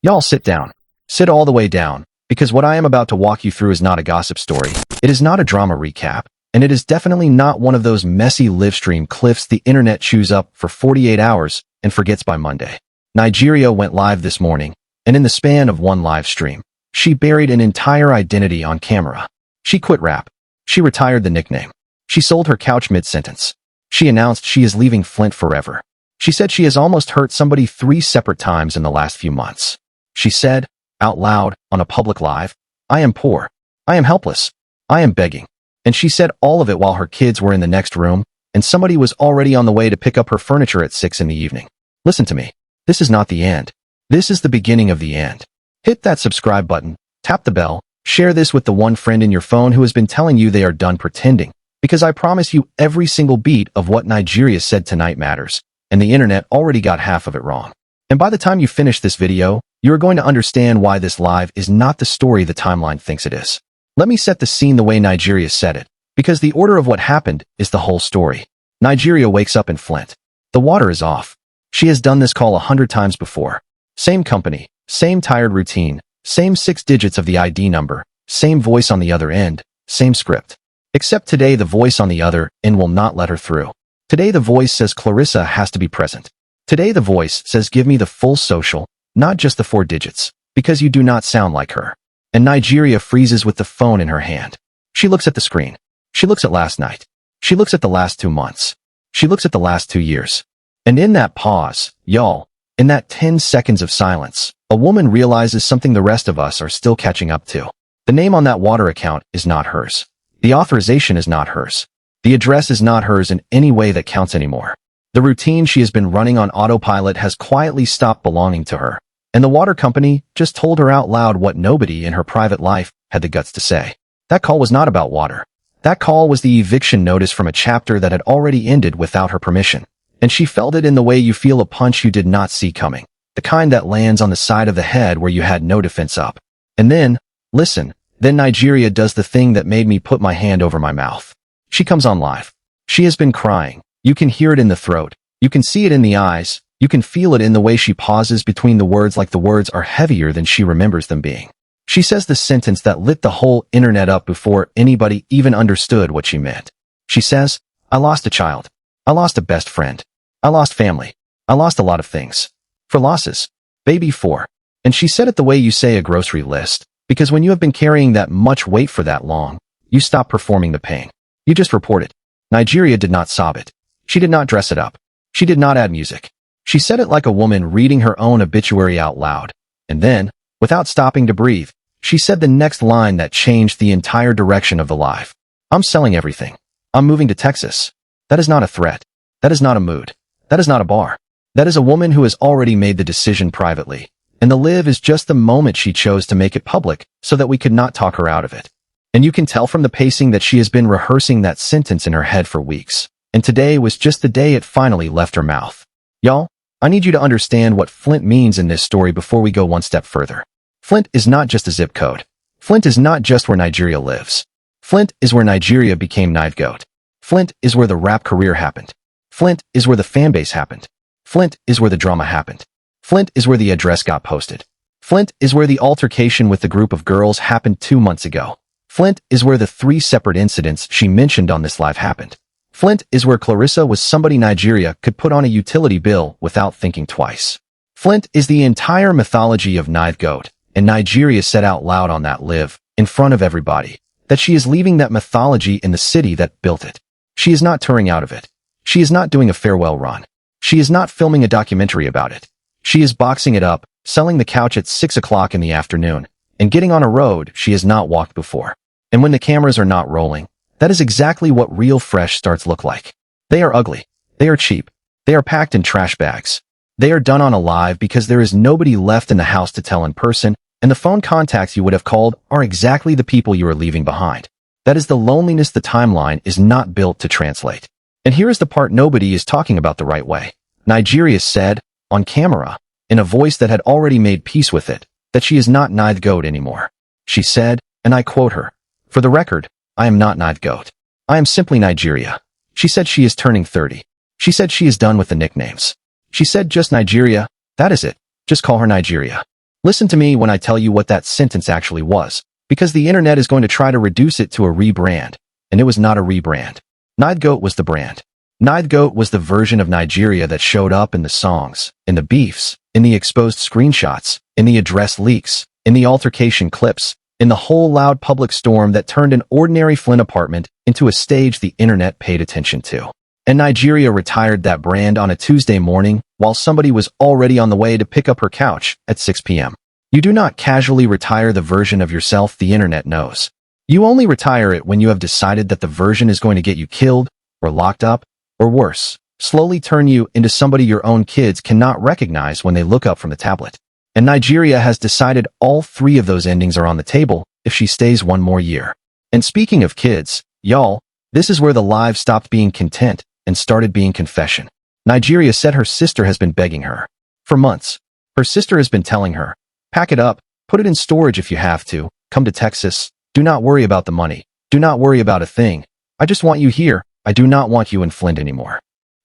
Y'all sit down. Sit all the way down, because what I am about to walk you through is not a gossip story. It is not a drama recap, and it is definitely not one of those messy livestream clips the internet chews up for 48 hours and forgets by Monday. Nigeria went live this morning, and in the span of one live stream, she buried an entire identity on camera. She quit rap. She retired the nickname. She sold her couch mid-sentence. She announced she is leaving Flint forever. She said she has almost hurt somebody 3 separate times in the last few months. She said, out loud, on a public live, "I am poor. I am helpless. I am begging." And she said all of it while her kids were in the next room, and somebody was already on the way to pick up her furniture at 6 in the evening. Listen to me. This is not the end. This is the beginning of the end. Hit that subscribe button, tap the bell, share this with the one friend in your phone who has been telling you they are done pretending, because I promise you every single beat of what Nigeria said tonight matters, and the internet already got half of it wrong. And by the time you finish this video, you are going to understand why this live is not the story the timeline thinks it is. Let me set the scene the way Nigeria said it, because the order of what happened is the whole story. Nigeria wakes up in Flint. The water is off. She has done this call 100 times before. Same company, same tired routine, same 6 digits of the ID number, same voice on the other end, same script. Except today the voice on the other end will not let her through. Today the voice says Clarissa has to be present. Today the voice says give me the full social, not just the 4 digits, because you do not sound like her. And Nigeria freezes with the phone in her hand. She looks at the screen. She looks at last night. She looks at the last 2 months. She looks at the last 2 years. And in that pause, y'all, in that 10 seconds of silence, a woman realizes something the rest of us are still catching up to. The name on that water account is not hers. The authorization is not hers. The address is not hers in any way that counts anymore. The routine she has been running on autopilot has quietly stopped belonging to her, and the water company just told her out loud what nobody in her private life had the guts to say. That call was not about water. That call was the eviction notice from a chapter that had already ended without her permission. And she felt it in the way you feel a punch you did not see coming, the kind that lands on the side of the head where you had no defense up. And then, listen, then Nigeria does the thing that made me put my hand over my mouth. She comes on live. She has been crying. You can hear it in the throat. You can see it in the eyes. You can feel it in the way she pauses between the words like the words are heavier than she remembers them being. She says the sentence that lit the whole internet up before anybody even understood what she meant. She says, I lost a child. I lost a best friend. I lost family. I lost a lot of things. For losses. Baby 4. And she said it the way you say a grocery list, because when you have been carrying that much weight for that long, you stop performing the pain. You just report it. Nigeria did not sob it. She did not dress it up. She did not add music. She said it like a woman reading her own obituary out loud. And then, without stopping to breathe, she said the next line that changed the entire direction of the live. I'm selling everything. I'm moving to Texas. That is not a threat. That is not a mood. That is not a bar. That is a woman who has already made the decision privately. And the live is just the moment she chose to make it public so that we could not talk her out of it. And you can tell from the pacing that she has been rehearsing that sentence in her head for weeks. And today was just the day it finally left her mouth. Y'all, I need you to understand what Flint means in this story before we go one step further. Flint is not just a zip code. Flint is not just where Nigeria lives. Flint is where Nigeria became Nithegoat. Flint is where the rap career happened. Flint is where the fanbase happened. Flint is where the drama happened. Flint is where the address got posted. Flint is where the altercation with the group of girls happened 2 months ago. Flint is where the 3 separate incidents she mentioned on this live happened. Flint is where Clarissa was somebody Nigeria could put on a utility bill without thinking twice. Flint is the entire mythology of Nithegoat, and Nigeria said out loud on that live, in front of everybody, that she is leaving that mythology in the city that built it. She is not touring out of it. She is not doing a farewell run. She is not filming a documentary about it. She is boxing it up, selling the couch at 6 o'clock in the afternoon, and getting on a road she has not walked before. And when the cameras are not rolling, that is exactly what real fresh starts look like. They are ugly. They are cheap. They are packed in trash bags. They are done on a live because there is nobody left in the house to tell in person, and the phone contacts you would have called are exactly the people you are leaving behind. That is the loneliness the timeline is not built to translate. And here is the part nobody is talking about the right way. Nigeria said, on camera, in a voice that had already made peace with it, that she is not Nithegoat anymore. She said, and I quote her, "For the record, I am not Nithegoat. I am simply Nigeria." She said she is turning 30. She said she is done with the nicknames. She said just Nigeria, that is it. Just call her Nigeria. Listen to me when I tell you what that sentence actually was, because the internet is going to try to reduce it to a rebrand, and it was not a rebrand. Nithegoat was the brand. Nithegoat was the version of Nigeria that showed up in the songs, in the beefs, in the exposed screenshots, in the address leaks, in the altercation clips, in the whole loud public storm that turned an ordinary Flint apartment into a stage the internet paid attention to. And Nigeria retired that brand on a Tuesday morning while somebody was already on the way to pick up her couch at 6 p.m. You do not casually retire the version of yourself the internet knows. You only retire it when you have decided that the version is going to get you killed, or locked up, or worse, slowly turn you into somebody your own kids cannot recognize when they look up from the tablet. And Nigeria has decided all three of those endings are on the table if she stays one more year. And speaking of kids, y'all, this is where the live stopped being content and started being confession. Nigeria said her sister has been begging her. For months, her sister has been telling her, pack it up, put it in storage if you have to, come to Texas, do not worry about the money, do not worry about a thing, I just want you here, I do not want you in Flint anymore.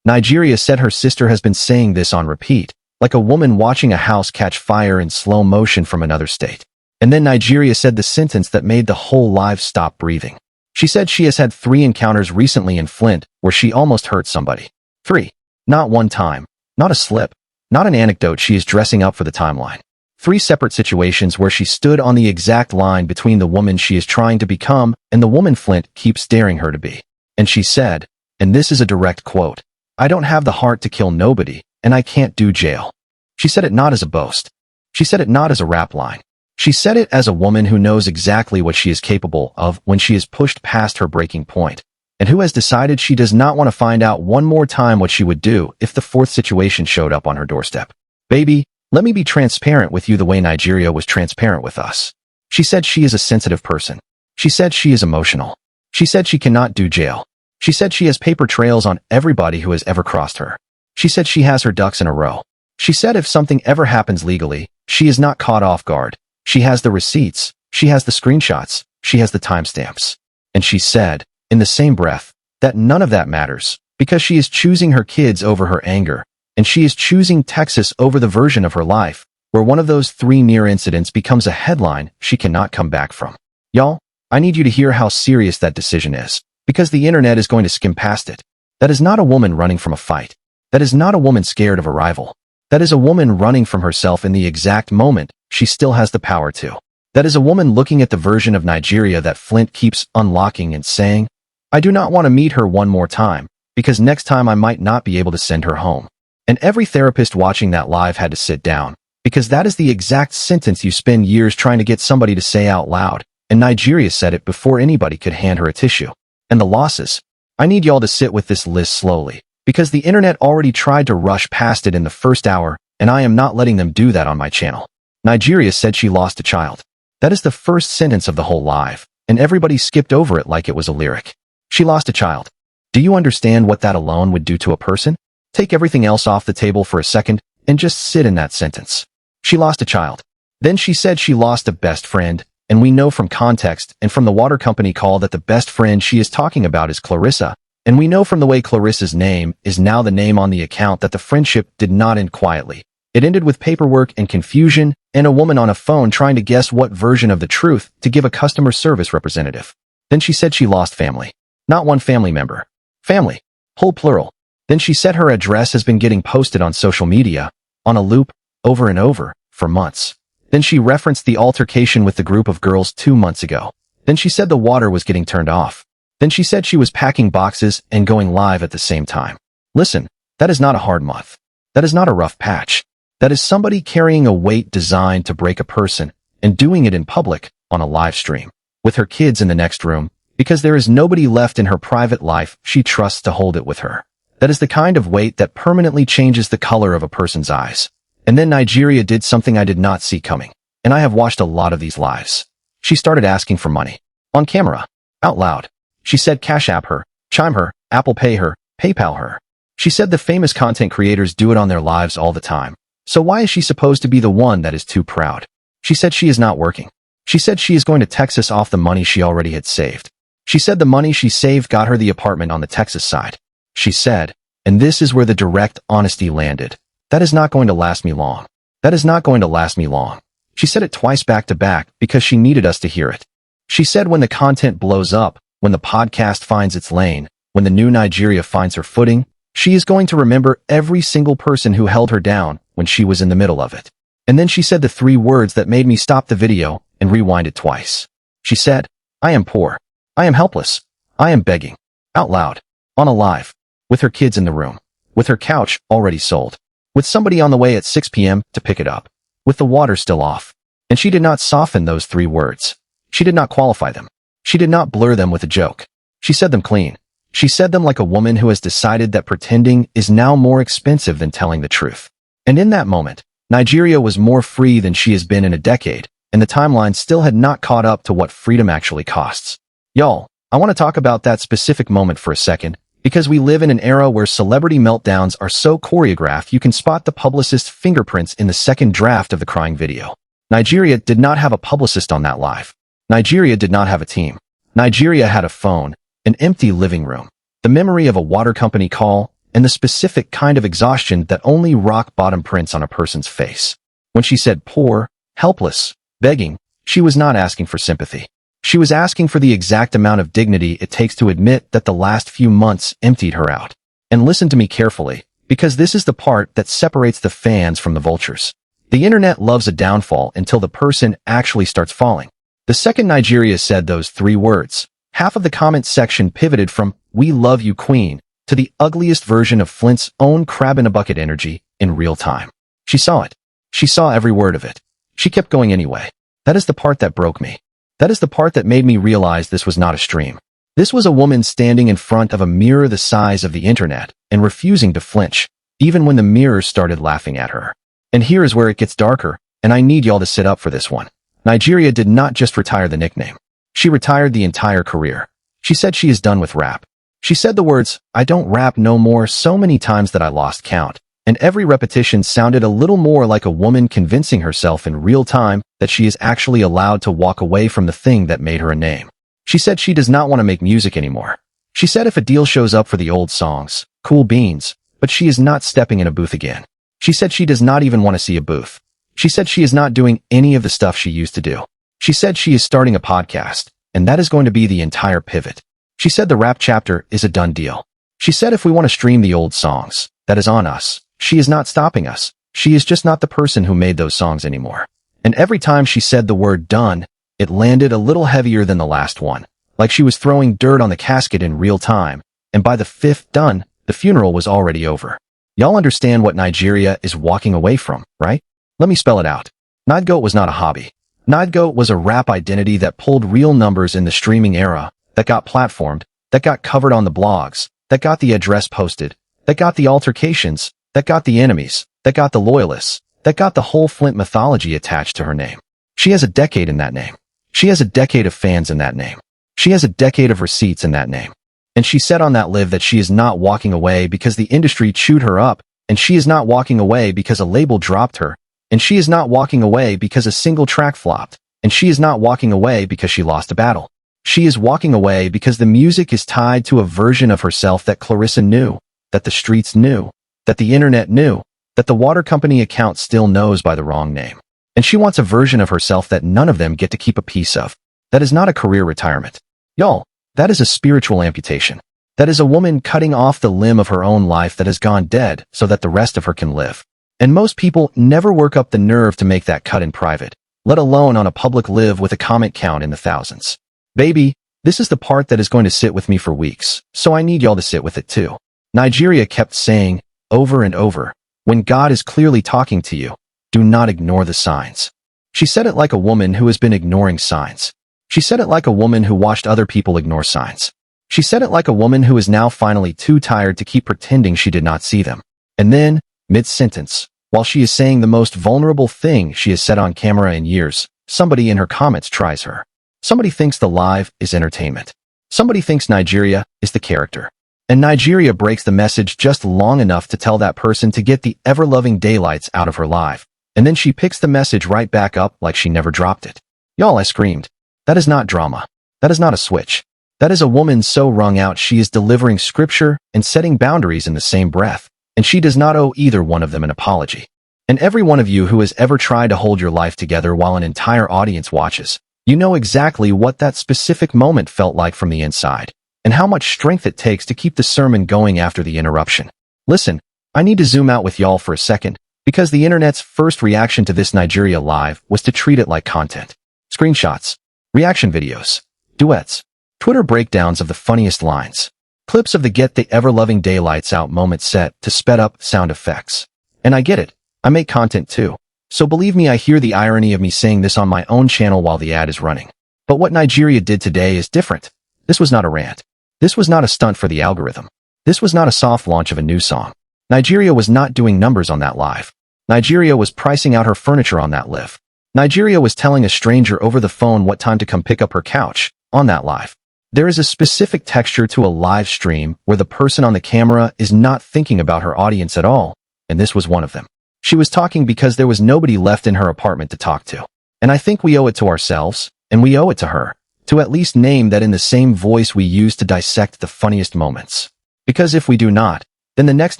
Nigeria said her sister has been saying this on repeat, like a woman watching a house catch fire in slow motion from another state. And then Nigeria said the sentence that made the whole live stop breathing. She said she has had 3 encounters recently in Flint where she almost hurt somebody. 3. Not one time. Not a slip. Not an anecdote she is dressing up for the timeline. 3 separate situations where she stood on the exact line between the woman she is trying to become and the woman Flint keeps daring her to be. And she said, and this is a direct quote, I don't have the heart to kill nobody, and I can't do jail. She said it not as a boast. She said it not as a rap line. She said it as a woman who knows exactly what she is capable of when she is pushed past her breaking point, and who has decided she does not want to find out one more time what she would do if the 4th situation showed up on her doorstep. Baby, let me be transparent with you the way Nigeria was transparent with us. She said she is a sensitive person. She said she is emotional. She said she cannot do jail. She said she has paper trails on everybody who has ever crossed her. She said she has her ducks in a row. She said if something ever happens legally, she is not caught off guard. She has the receipts, she has the screenshots, she has the timestamps. And she said, in the same breath, that none of that matters, because she is choosing her kids over her anger, and she is choosing Texas over the version of her life, where one of those 3 near incidents becomes a headline she cannot come back from. Y'all, I need you to hear how serious that decision is, because the internet is going to skim past it. That is not a woman running from a fight. That is not a woman scared of a rival. That is a woman running from herself in the exact moment she still has the power to. That is a woman looking at the version of Nigeria that Flint keeps unlocking and saying, I do not want to meet her one more time, because next time I might not be able to send her home. And every therapist watching that live had to sit down, because that is the exact sentence you spend years trying to get somebody to say out loud, and Nigeria said it before anybody could hand her a tissue. And the losses. I need y'all to sit with this list slowly, because the internet already tried to rush past it in the first hour, and I am not letting them do that on my channel. Nigeria said she lost a child. That is the first sentence of the whole live, and everybody skipped over it like it was a lyric. She lost a child. Do you understand what that alone would do to a person? Take everything else off the table for a second, and just sit in that sentence. She lost a child. Then she said she lost a best friend, and we know from context and from the water company call that the best friend she is talking about is Clarissa, and we know from the way Clarissa's name is now the name on the account that the friendship did not end quietly. It ended with paperwork and confusion and a woman on a phone trying to guess what version of the truth to give a customer service representative. Then she said she lost family. Not one family member. Family. Whole plural. Then she said her address has been getting posted on social media, on a loop, over and over, for months. Then she referenced the altercation with the group of girls 2 months ago. Then she said the water was getting turned off. Then she said she was packing boxes and going live at the same time. Listen, that is not a hard month. That is not a rough patch. That is somebody carrying a weight designed to break a person and doing it in public on a live stream with her kids in the next room because there is nobody left in her private life she trusts to hold it with her. That is the kind of weight that permanently changes the color of a person's eyes. And then Nigeria did something I did not see coming. And I have watched a lot of these lives. She started asking for money. On camera. Out loud. She said Cash App her, Chime her, Apple Pay her, PayPal her. She said the famous content creators do it on their lives all the time. So why is she supposed to be the one that is too proud? She said she is not working. She said she is going to Texas off the money she already had saved. She said the money she saved got her the apartment on the Texas side. She said, and this is where the direct honesty landed, that is not going to last me long. That is not going to last me long. She said it twice back to back because she needed us to hear it. She said when the content blows up, when the podcast finds its lane, when the new Nigeria finds her footing, she is going to remember every single person who held her down when she was in the middle of it. And then she said the 3 words that made me stop the video and rewind it twice. She said, I am poor. I am helpless. I am begging. Out loud. On a live. With her kids in the room. With her couch already sold. With somebody on the way at 6 p.m. to pick it up. With the water still off. And she did not soften those 3 words. She did not qualify them. She did not blur them with a joke. She said them clean. She said them like a woman who has decided that pretending is now more expensive than telling the truth. And in that moment, Nigeria was more free than she has been in a decade, and the timeline still had not caught up to what freedom actually costs. Y'all, I want to talk about that specific moment for a second, because we live in an era where celebrity meltdowns are so choreographed you can spot the publicist's fingerprints in the second draft of the crying video. Nigeria did not have a publicist on that live. Nigeria did not have a team. Nigeria had a phone, an empty living room, the memory of a water company call, and the specific kind of exhaustion that only rock bottom prints on a person's face. When she said poor, helpless, begging, she was not asking for sympathy. She was asking for the exact amount of dignity it takes to admit that the last few months emptied her out. And listen to me carefully, because this is the part that separates the fans from the vultures. The internet loves a downfall until the person actually starts falling. The second Nigeria said those 3 words, half of the comment section pivoted from, "We love you, Queen," to the ugliest version of Flint's own crab-in-a-bucket energy in real time. She saw it. She saw every word of it. She kept going anyway. That is the part that broke me. That is the part that made me realize this was not a stream. This was a woman standing in front of a mirror the size of the internet and refusing to flinch, even when the mirror started laughing at her. And here is where it gets darker, and I need y'all to sit up for this one. Nigeria did not just retire the nickname. She retired the entire career. She said she is done with rap. She said the words, "I don't rap no more," so many times that I lost count, and every repetition sounded a little more like a woman convincing herself in real time that she is actually allowed to walk away from the thing that made her a name. She said she does not want to make music anymore. She said if a deal shows up for the old songs, cool beans, but she is not stepping in a booth again. She said she does not even want to see a booth. She said she is not doing any of the stuff she used to do. She said she is starting a podcast, and that is going to be the entire pivot. She said the rap chapter is a done deal. She said if we want to stream the old songs, that is on us. She is not stopping us. She is just not the person who made those songs anymore. And every time she said the word done, it landed a little heavier than the last one, like she was throwing dirt on the casket in real time, and by the 5th done, the funeral was already over. Y'all understand what Nigeria is walking away from, right? Let me spell it out. Nithegoat was not a hobby. Nithegoat was a rap identity that pulled real numbers in the streaming era, that got platformed, that got covered on the blogs, that got the address posted, that got the altercations, that got the enemies, that got the loyalists, that got the whole Flint mythology attached to her name. She has a decade in that name. She has a decade of fans in that name. She has a decade of receipts in that name. And she said on that live that she is not walking away because the industry chewed her up, and she is not walking away because a label dropped her, and she is not walking away because a single track flopped, and she is not walking away because she lost a battle. She is walking away because the music is tied to a version of herself that Clarissa knew, that the streets knew, that the internet knew, that the water company account still knows by the wrong name. And she wants a version of herself that none of them get to keep a piece of. That is not a career retirement. Y'all, that is a spiritual amputation. That is a woman cutting off the limb of her own life that has gone dead so that the rest of her can live. And most people never work up the nerve to make that cut in private, let alone on a public live with a comment count in the thousands. Baby, this is the part that is going to sit with me for weeks, so I need y'all to sit with it too. Nigeria kept saying, over and over, when God is clearly talking to you, do not ignore the signs. She said it like a woman who has been ignoring signs. She said it like a woman who watched other people ignore signs. She said it like a woman who is now finally too tired to keep pretending she did not see them. And then, mid-sentence, while she is saying the most vulnerable thing she has said on camera in years, somebody in her comments tries her. Somebody thinks the live is entertainment. Somebody thinks Nigeria is the character. And Nigeria breaks the message just long enough to tell that person to get the ever-loving daylights out of her live. And then she picks the message right back up like she never dropped it. Y'all, I screamed. That is not drama. That is not a switch. That is a woman so wrung out she is delivering scripture and setting boundaries in the same breath, and she does not owe either one of them an apology. And every one of you who has ever tried to hold your life together while an entire audience watches, you know exactly what that specific moment felt like from the inside, and how much strength it takes to keep the sermon going after the interruption. Listen, I need to zoom out with y'all for a second, because the internet's first reaction to this Nigeria live was to treat it like content. Screenshots, reaction videos, duets, Twitter breakdowns of the funniest lines, clips of the get the ever-loving daylights out moment set to sped up sound effects. And I get it. I make content too. So believe me, I hear the irony of me saying this on my own channel while the ad is running. But what Nigeria did today is different. This was not a rant. This was not a stunt for the algorithm. This was not a soft launch of a new song. Nigeria was not doing numbers on that live. Nigeria was pricing out her furniture on that live. Nigeria was telling a stranger over the phone what time to come pick up her couch on that live. There is a specific texture to a live stream where the person on the camera is not thinking about her audience at all, and this was one of them. She was talking because there was nobody left in her apartment to talk to. And I think we owe it to ourselves, and we owe it to her, to at least name that in the same voice we use to dissect the funniest moments. Because if we do not, then the next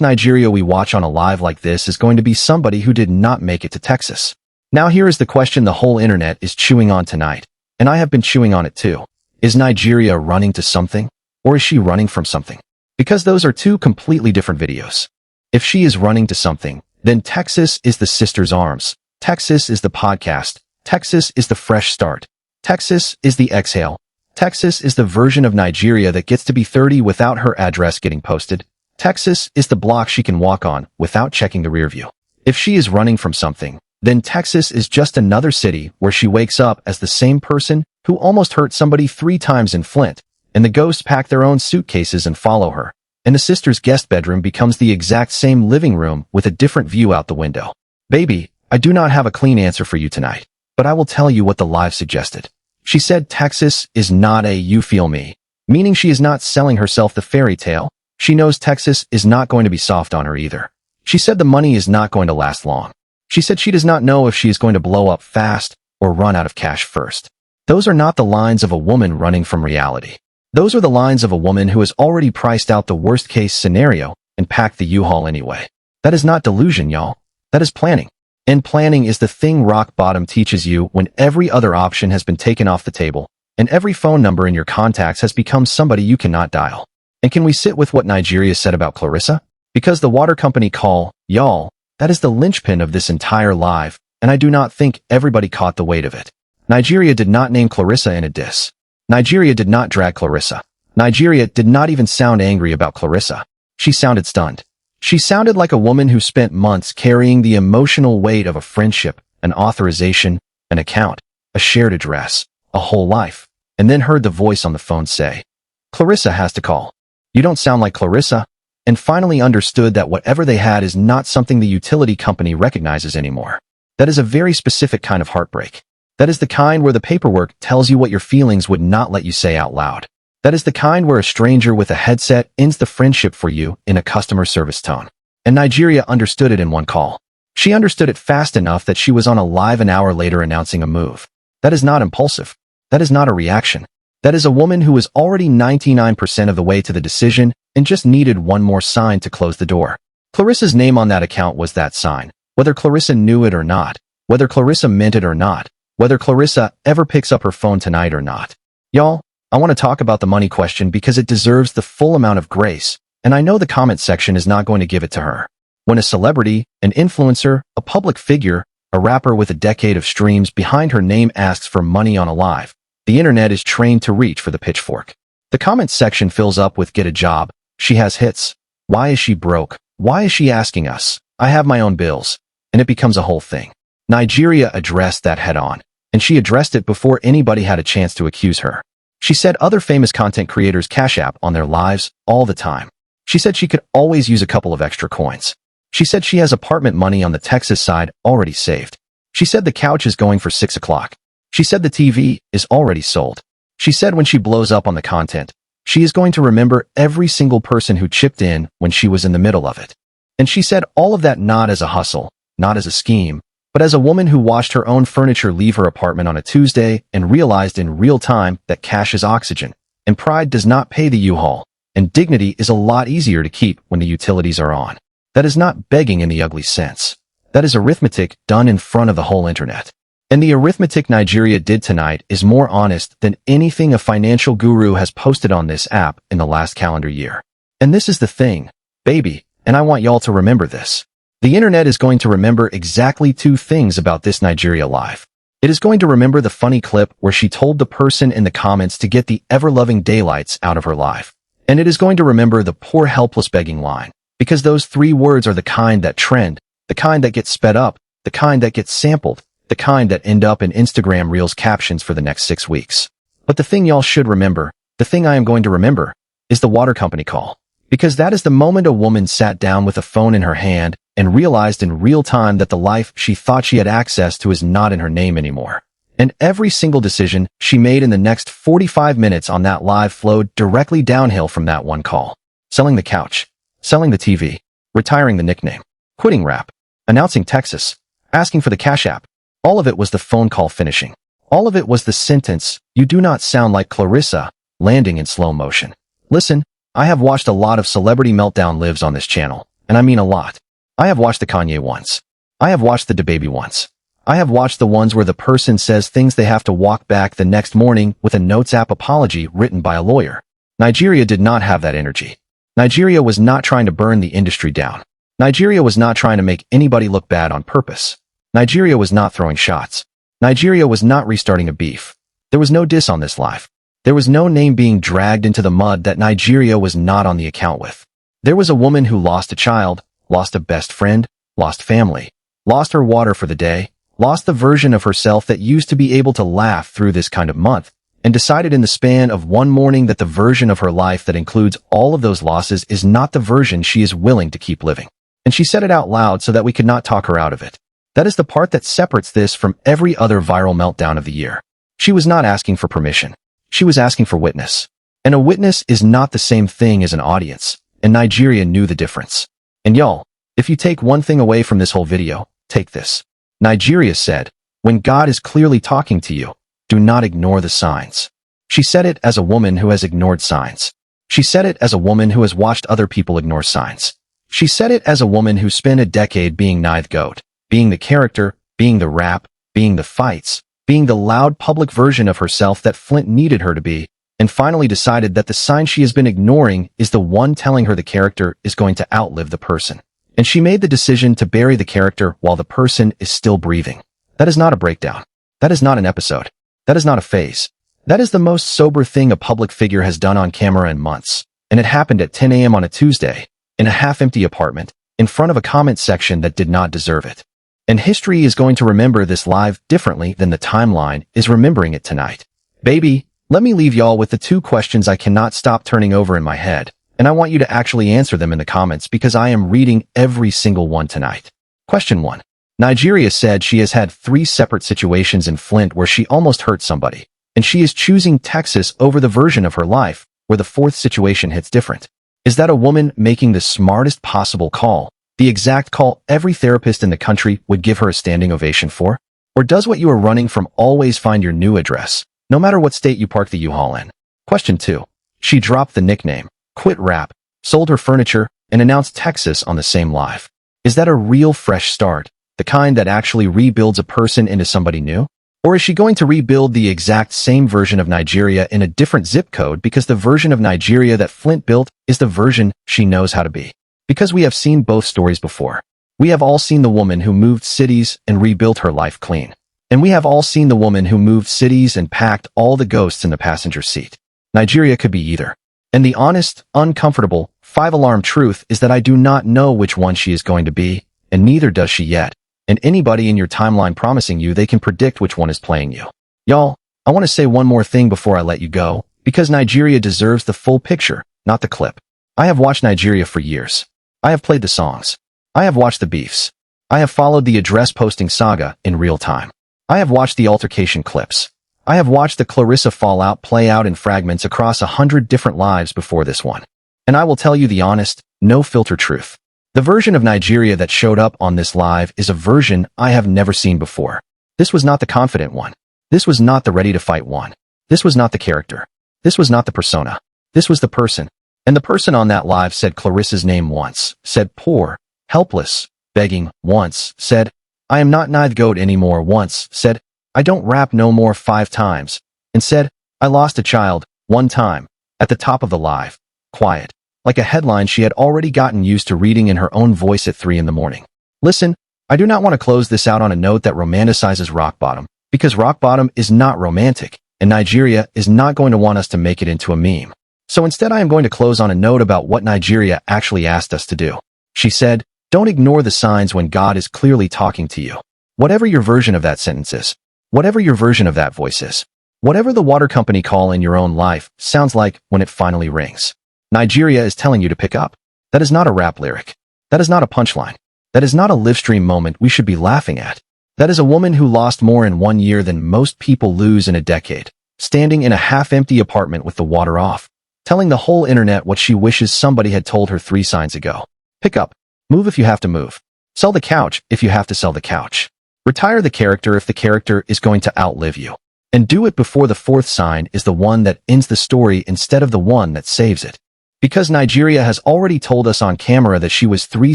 Nigeria we watch on a live like this is going to be somebody who did not make it to Texas. Now here is the question the whole internet is chewing on tonight, and I have been chewing on it too. Is Nigeria running to something, or is she running from something? Because those are two completely different videos. If she is running to something, then Texas is the sister's arms. Texas is the podcast. Texas is the fresh start. Texas is the exhale. Texas is the version of Nigeria that gets to be 30 without her address getting posted. Texas is the block she can walk on without checking the rear view. If she is running from something, then Texas is just another city where she wakes up as the same person who almost hurt somebody 3 times in Flint, and the ghosts pack their own suitcases and follow her. And the sister's guest bedroom becomes the exact same living room with a different view out the window. Baby, I do not have a clean answer for you tonight, but I will tell you what the live suggested. She said Texas is not a you feel me, meaning she is not selling herself the fairy tale. She knows Texas is not going to be soft on her either. She said the money is not going to last long. She said she does not know if she is going to blow up fast or run out of cash first. Those are not the lines of a woman running from reality. Those are the lines of a woman who has already priced out the worst-case scenario and packed the U-Haul anyway. That is not delusion, y'all. That is planning. And planning is the thing rock bottom teaches you when every other option has been taken off the table, and every phone number in your contacts has become somebody you cannot dial. And can we sit with what Nigeria said about Clarissa? Because the water company call, y'all, that is the linchpin of this entire live, and I do not think everybody caught the weight of it. Nigeria did not name Clarissa in a diss. Nigeria did not drag Clarissa. Nigeria did not even sound angry about Clarissa. She sounded stunned. She sounded like a woman who spent months carrying the emotional weight of a friendship, an authorization, an account, a shared address, a whole life, and then heard the voice on the phone say, Clarissa has to call. You don't sound like Clarissa, and finally understood that whatever they had is not something the utility company recognizes anymore. That is a very specific kind of heartbreak. That is the kind where the paperwork tells you what your feelings would not let you say out loud. That is the kind where a stranger with a headset ends the friendship for you in a customer service tone. And Nigeria understood it in one call. She understood it fast enough that she was on a live an hour later announcing a move. That is not impulsive. That is not a reaction. That is a woman who was already 99% of the way to the decision and just needed one more sign to close the door. Clarissa's name on that account was that sign. Whether Clarissa knew it or not, whether Clarissa meant it or not, whether Clarissa ever picks up her phone tonight or not. Y'all, I want to talk about the money question because it deserves the full amount of grace, and I know the comment section is not going to give it to her. When a celebrity, an influencer, a public figure, a rapper with a decade of streams behind her name asks for money on a live, the internet is trained to reach for the pitchfork. The comment section fills up with get a job, she has hits, why is she broke, why is she asking us, I have my own bills, and it becomes a whole thing. Nigeria addressed that head on, and she addressed it before anybody had a chance to accuse her. She said other famous content creators cash app on their lives all the time. She said she could always use a couple of extra coins. She said she has apartment money on the Texas side already saved. She said the couch is going for 6 o'clock. She said the TV is already sold. She said when she blows up on the content, she is going to remember every single person who chipped in when she was in the middle of it. And she said all of that not as a hustle, not as a scheme, but as a woman who watched her own furniture leave her apartment on a Tuesday and realized in real time that cash is oxygen, and pride does not pay the U-Haul, and dignity is a lot easier to keep when the utilities are on. That is not begging in the ugly sense. That is arithmetic done in front of the whole internet. And the arithmetic Nigeria did tonight is more honest than anything a financial guru has posted on this app in the last calendar year. And this is the thing, baby, and I want y'all to remember this. The internet is going to remember exactly two things about this Nigeria live. It is going to remember the funny clip where she told the person in the comments to get the ever-loving daylights out of her life. And it is going to remember the poor helpless begging line, because those three words are the kind that trend, the kind that gets sped up, the kind that gets sampled, the kind that end up in Instagram Reels captions for the next 6 weeks. But the thing y'all should remember, the thing I am going to remember, is the water company call. Because that is the moment a woman sat down with a phone in her hand and realized in real time that the life she thought she had access to is not in her name anymore. And every single decision she made in the next 45 minutes on that live flowed directly downhill from that one call. Selling the couch, selling the TV, retiring the nickname, quitting rap, announcing Texas, asking for the Cash App. All of it was the phone call finishing. All of it was the sentence, "You do not sound like Clarissa," landing in slow motion. Listen, I have watched a lot of celebrity meltdown lives on this channel, and I mean a lot. I have watched the Kanye ones. I have watched the DaBaby ones. I have watched the ones where the person says things they have to walk back the next morning with a Notes app apology written by a lawyer. Nigeria did not have that energy. Nigeria was not trying to burn the industry down. Nigeria was not trying to make anybody look bad on purpose. Nigeria was not throwing shots. Nigeria was not restarting a beef. There was no diss on this live. There was no name being dragged into the mud that Nigeria was not on the account with. There was a woman who lost a child, lost a best friend, lost family, lost her water for the day, lost the version of herself that used to be able to laugh through this kind of month, and decided in the span of one morning that the version of her life that includes all of those losses is not the version she is willing to keep living. And she said it out loud so that we could not talk her out of it. That is the part that separates this from every other viral meltdown of the year. She was not asking for permission. She was asking for witness. And a witness is not the same thing as an audience, and Nigeria knew the difference. And y'all, if you take one thing away from this whole video, take this. Nigeria said, when God is clearly talking to you, do not ignore the signs. She said it as a woman who has ignored signs. She said it as a woman who has watched other people ignore signs. She said it as a woman who spent a decade being Nithegoat, being the character, being the rap, being the fights, being the loud public version of herself that Flint needed her to be, and finally decided that the sign she has been ignoring is the one telling her the character is going to outlive the person. And she made the decision to bury the character while the person is still breathing. That is not a breakdown. That is not an episode. That is not a phase. That is the most sober thing a public figure has done on camera in months. And it happened at 10 a.m. on a Tuesday, in a half-empty apartment, in front of a comment section that did not deserve it. And history is going to remember this live differently than the timeline is remembering it tonight. Baby, let me leave y'all with the two questions I cannot stop turning over in my head, and I want you to actually answer them in the comments because I am reading every single one tonight. Question 1. Nigeria said she has had 3 separate situations in Flint where she almost hurt somebody, and she is choosing Texas over the version of her life where the 4th situation hits different. Is that a woman making the smartest possible call? The exact call every therapist in the country would give her a standing ovation for? Or does what you are running from always find your new address, no matter what state you park the U-Haul in? Question 2. She dropped the nickname, quit rap, sold her furniture, and announced Texas on the same live. Is that a real fresh start, the kind that actually rebuilds a person into somebody new? Or is she going to rebuild the exact same version of Nigeria in a different zip code because the version of Nigeria that Flint built is the version she knows how to be? Because we have seen both stories before. We have all seen the woman who moved cities and rebuilt her life clean. And we have all seen the woman who moved cities and packed all the ghosts in the passenger seat. Nigeria could be either. And the honest, uncomfortable, 5-alarm truth is that I do not know which one she is going to be, and neither does she yet. And anybody in your timeline promising you they can predict which one is playing you. Y'all, I want to say one more thing before I let you go, because Nigeria deserves the full picture, not the clip. I have watched Nigeria for years. I have played the songs. I have watched the beefs. I have followed the address posting saga in real time. I have watched the altercation clips. I have watched the Clarissa fallout play out in fragments across 100 different lives before this one. And I will tell you the honest, no-filter truth. The version of Nigeria that showed up on this live is a version I have never seen before. This was not the confident one. This was not the ready-to-fight one. This was not the character. This was not the persona. This was the person. And the person on that live said Clarissa's name once, said poor, helpless, begging, once, said, I am not Nithegoat anymore, once, said, I don't rap no more 5 times, and said, I lost a child, 1 time, at the top of the live, quiet, like a headline she had already gotten used to reading in her own voice at 3 in the morning. Listen, I do not want to close this out on a note that romanticizes rock bottom, because rock bottom is not romantic, and Nigeria is not going to want us to make it into a meme. So instead I am going to close on a note about what Nigeria actually asked us to do. She said, don't ignore the signs when God is clearly talking to you. Whatever your version of that sentence is, whatever your version of that voice is, whatever the water company call in your own life sounds like when it finally rings. Nigeria is telling you to pick up. That is not a rap lyric. That is not a punchline. That is not a live stream moment we should be laughing at. That is a woman who lost more in 1 year than most people lose in a decade, standing in a half-empty apartment with the water off, telling the whole internet what she wishes somebody had told her 3 signs ago. Pick up. Move if you have to move. Sell the couch if you have to sell the couch. Retire the character if the character is going to outlive you. And do it before the 4th sign is the one that ends the story instead of the one that saves it. Because Nigeria has already told us on camera that she was 3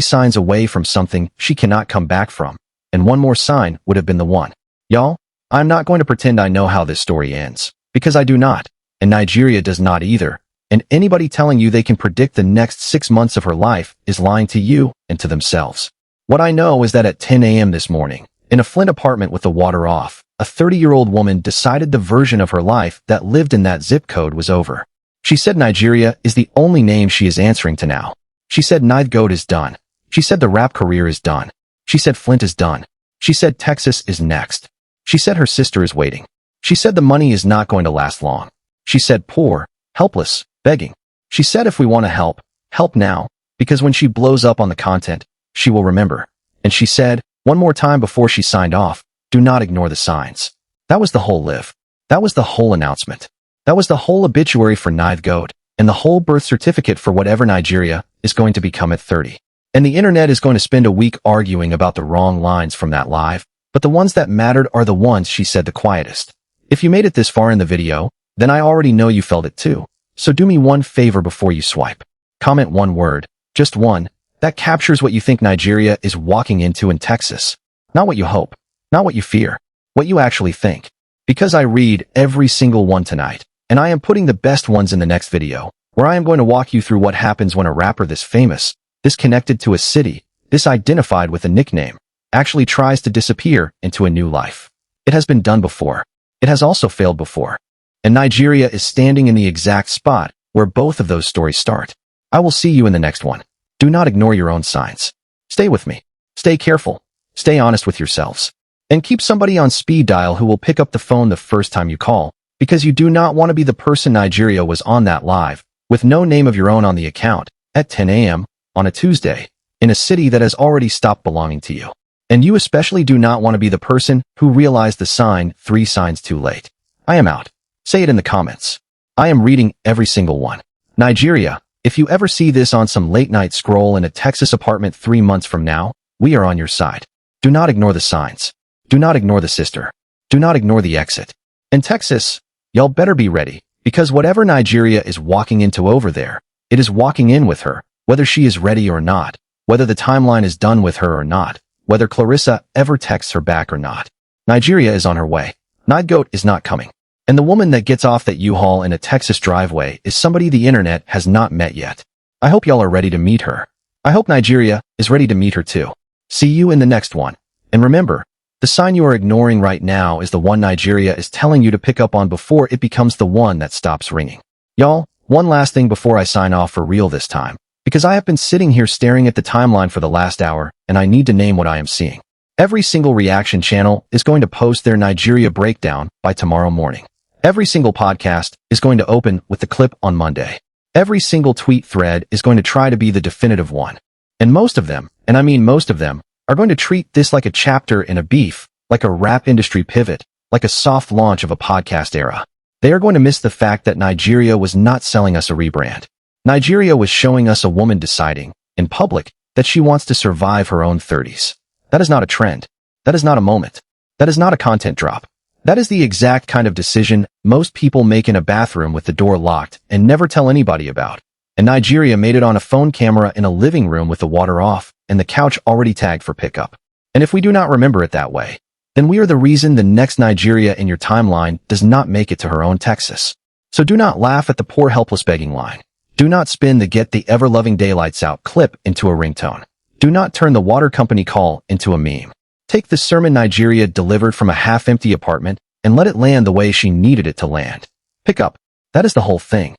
signs away from something she cannot come back from, and 1 more sign would have been the one. Y'all, I'm not going to pretend I know how this story ends, because I do not, and Nigeria does not either, and anybody telling you they can predict the next 6 months of her life is lying to you and to themselves. What I know is that at 10 a.m. this morning, in a Flint apartment with the water off, a 30-year-old woman decided the version of her life that lived in that zip code was over. She said Nigeria is the only name she is answering to now. She said Nithegoat is done. She said the rap career is done. She said Flint is done. She said Texas is next. She said her sister is waiting. She said the money is not going to last long. She said poor, helpless, begging. She said if we want to help, help now, because when she blows up on the content, she will remember. And she said, one more time before she signed off, do not ignore the signs. That was the whole live. That was the whole announcement. That was the whole obituary for Nithegoat, and the whole birth certificate for whatever Nigeria is going to become at 30. And the internet is going to spend a week arguing about the wrong lines from that live, but the ones that mattered are the ones she said the quietest. If you made it this far in the video, then I already know you felt it too. So do me one favor before you swipe. Comment 1 word, just 1, that captures what you think Nigeria is walking into in Texas. Not what you hope, not what you fear, what you actually think. Because I read every single one tonight, and I am putting the best ones in the next video, where I am going to walk you through what happens when a rapper this famous, this connected to a city, this identified with a nickname, actually tries to disappear into a new life. It has been done before. It has also failed before. And Nigeria is standing in the exact spot where both of those stories start. I will see you in the next one. Do not ignore your own signs. Stay with me. Stay careful. Stay honest with yourselves. And keep somebody on speed dial who will pick up the phone the first time you call, because you do not want to be the person Nigeria was on that live, with no name of your own on the account, at 10 a.m., on a Tuesday, in a city that has already stopped belonging to you. And you especially do not want to be the person who realized the sign 3 signs too late. I am out. Say it in the comments. I am reading every single one. Nigeria, if you ever see this on some late-night scroll in a Texas apartment 3 months from now, we are on your side. Do not ignore the signs. Do not ignore the sister. Do not ignore the exit. And Texas, y'all better be ready, because whatever Nigeria is walking into over there, it is walking in with her, whether she is ready or not, whether the timeline is done with her or not, whether Clarissa ever texts her back or not. Nigeria is on her way. Nithegoat is not coming. And the woman that gets off that U-Haul in a Texas driveway is somebody the internet has not met yet. I hope y'all are ready to meet her. I hope Nigeria is ready to meet her too. See you in the next one. And remember, the sign you are ignoring right now is the one Nigeria is telling you to pick up on before it becomes the one that stops ringing. Y'all, one last thing before I sign off for real this time, because I have been sitting here staring at the timeline for the last hour, and I need to name what I am seeing. Every single reaction channel is going to post their Nigeria breakdown by tomorrow morning. Every single podcast is going to open with the clip on Monday. Every single tweet thread is going to try to be the definitive one. And most of them, and I mean most of them, are going to treat this like a chapter in a beef, like a rap industry pivot, like a soft launch of a podcast era. They are going to miss the fact that Nigeria was not selling us a rebrand. Nigeria was showing us a woman deciding, in public, that she wants to survive her own 30s. That is not a trend. That is not a moment. That is not a content drop. That is the exact kind of decision most people make in a bathroom with the door locked and never tell anybody about. And Nigeria made it on a phone camera in a living room with the water off, and the couch already tagged for pickup. And if we do not remember it that way, then we are the reason the next Nigeria in your timeline does not make it to her own Texas. So do not laugh at the poor helpless begging line. Do not spin the get the ever-loving daylights out clip into a ringtone. Do not turn the water company call into a meme. Take the sermon Nigeria delivered from a half-empty apartment and let it land the way she needed it to land. Pick up. That is the whole thing.